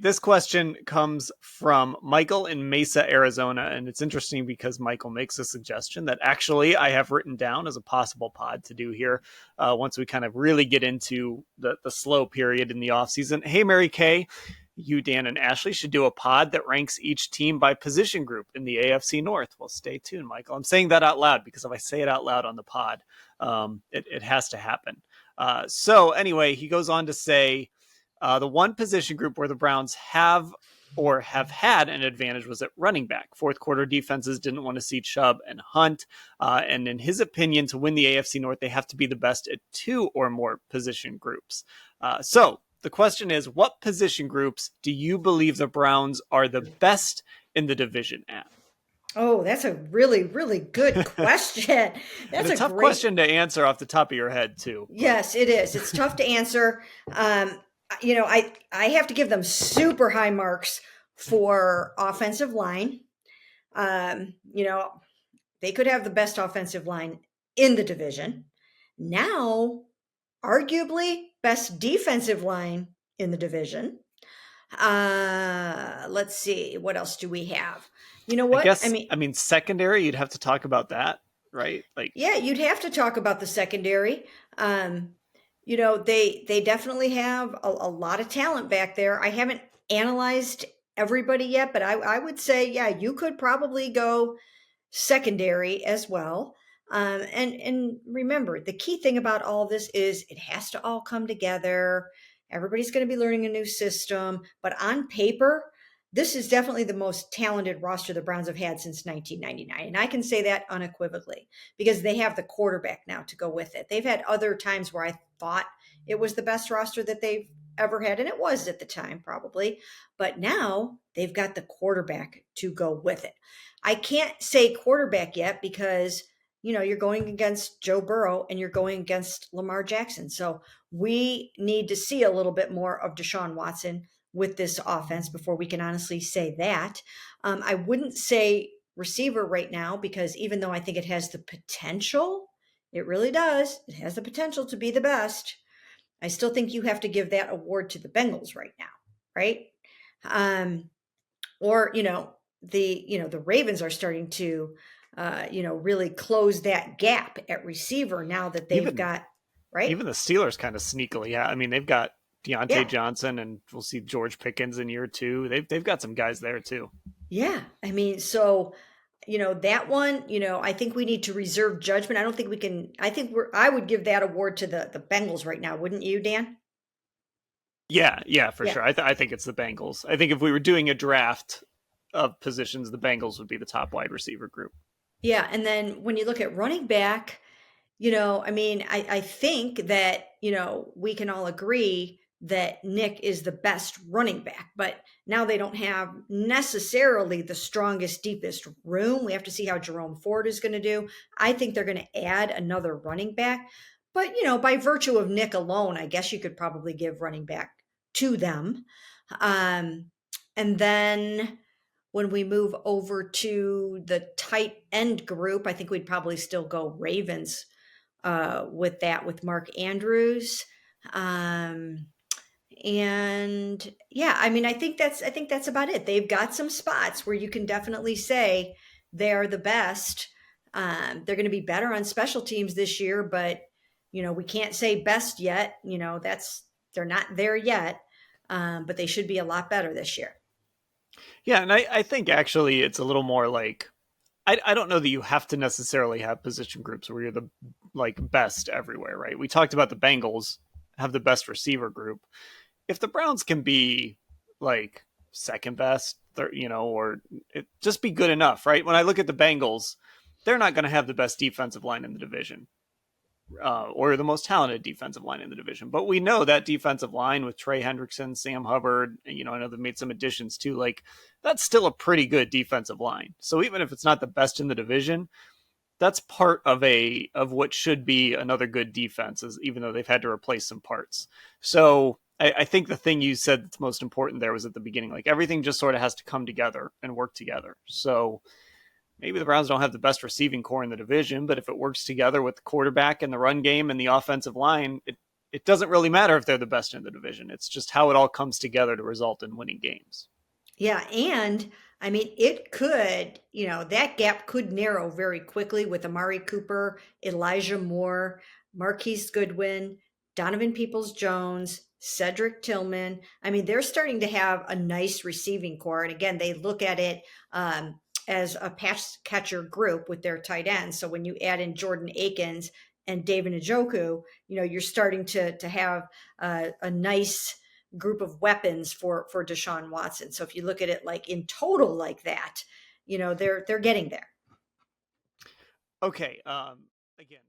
this question comes from Michael in Mesa, Arizona. And it's interesting because Michael makes a suggestion that actually I have written down as a possible pod to do here once we kind of really get into the slow period in the offseason. Hey, Mary Kay, you, Dan, and Ashley should do a pod that ranks each team by position group in the AFC North. Well, stay tuned, Michael. I'm saying that out loud because if I say it out loud on the pod, it has to happen. So anyway, he goes on to say the one position group where the Browns have had an advantage was at running back. Fourth quarter defenses didn't want to see Chubb and Hunt. And in his opinion, to win the AFC North, they have to be the best at two or more position groups. So the question is, what position groups do you believe the Browns are the best in the division at? Oh, that's a really, really good question. That's a tough question to answer off the top of your head, too. Yes, it is. It's tough to answer. I have to give them super high marks for offensive line. They could have the best offensive line in the division. Now, arguably, best defensive line in the division. Let's see. What else do we have? You know what? I mean, secondary, you'd have to talk about that, right? Yeah, you'd have to talk about the secondary. They definitely have a lot of talent back there. I haven't analyzed everybody yet, but I would say, yeah, you could probably go secondary as well. And remember, the key thing about all this is it has to all come together. Everybody's going to be learning a new system, but on paper, this is definitely the most talented roster the Browns have had since 1999. And I can say that unequivocally because they have the quarterback now to go with it. They've had other times where I thought it was the best roster that they've ever had. And it was at the time, probably. But now they've got the quarterback to go with it. I can't say quarterback yet because, you're going against Joe Burrow and you're going against Lamar Jackson. So we need to see a little bit more of Deshaun Watson with this offense before we can honestly say that. I wouldn't say receiver right now because even though I think it has the potential, it really does. It has the potential to be the best. I still think you have to give that award to the Bengals right now, right? The Ravens are starting to, really close that gap at receiver now that they've got, right? Even the Steelers kind of sneakily. Yeah. I mean, they've got Deontay Johnson and we'll see George Pickens in year two. They've got some guys there too. Yeah. I mean, so, that one, I think we need to reserve judgment. I don't think we can, I would give that award to the Bengals right now. Wouldn't you, Dan? Yeah, for sure. I think it's the Bengals. I think if we were doing a draft of positions, the Bengals would be the top wide receiver group. Yeah. And then when you look at running back, I think that, we can all agree that Nick is the best running back, but now they don't have necessarily the strongest, deepest room. We have to see how Jerome Ford is going to do. I think they're going to add another running back, but, by virtue of Nick alone, I guess you could probably give running back to them. And then when we move over to the tight end group, I think we'd probably still go Ravens with Mark Andrews. I think that's about it. They've got some spots where you can definitely say they're the best. They're going to be better on special teams this year, but we can't say best yet. They're not there yet, but they should be a lot better this year. Yeah, and I think actually it's a little more like I don't know that you have to necessarily have position groups where you're the best everywhere, right? We talked about the Bengals have the best receiver group. If the Browns can be second best, or just be good enough, right? When I look at the Bengals, they're not going to have the best defensive line in the division. Or the most talented defensive line in the division. But we know that defensive line with Trey Hendrickson, Sam Hubbard, and, I know they've made some additions too. That's still a pretty good defensive line. So even if it's not the best in the division, that's part of what should be another good defense, even though they've had to replace some parts. So I think the thing you said that's most important there was at the beginning, everything just sort of has to come together and work together. So maybe the Browns don't have the best receiving core in the division, but if it works together with the quarterback and the run game and the offensive line, it doesn't really matter if they're the best in the division. It's just how it all comes together to result in winning games. Yeah, and I mean, it could, that gap could narrow very quickly with Amari Cooper, Elijah Moore, Marquise Goodwin, Donovan Peoples-Jones, Cedric Tillman. I mean, they're starting to have a nice receiving core. And again, they look at it as a pass catcher group with their tight ends. So when you add in Jordan Akins and David Njoku, you're starting to have a nice group of weapons for Deshaun Watson. So if you look at it like in total like that, they're getting there. Okay. Again,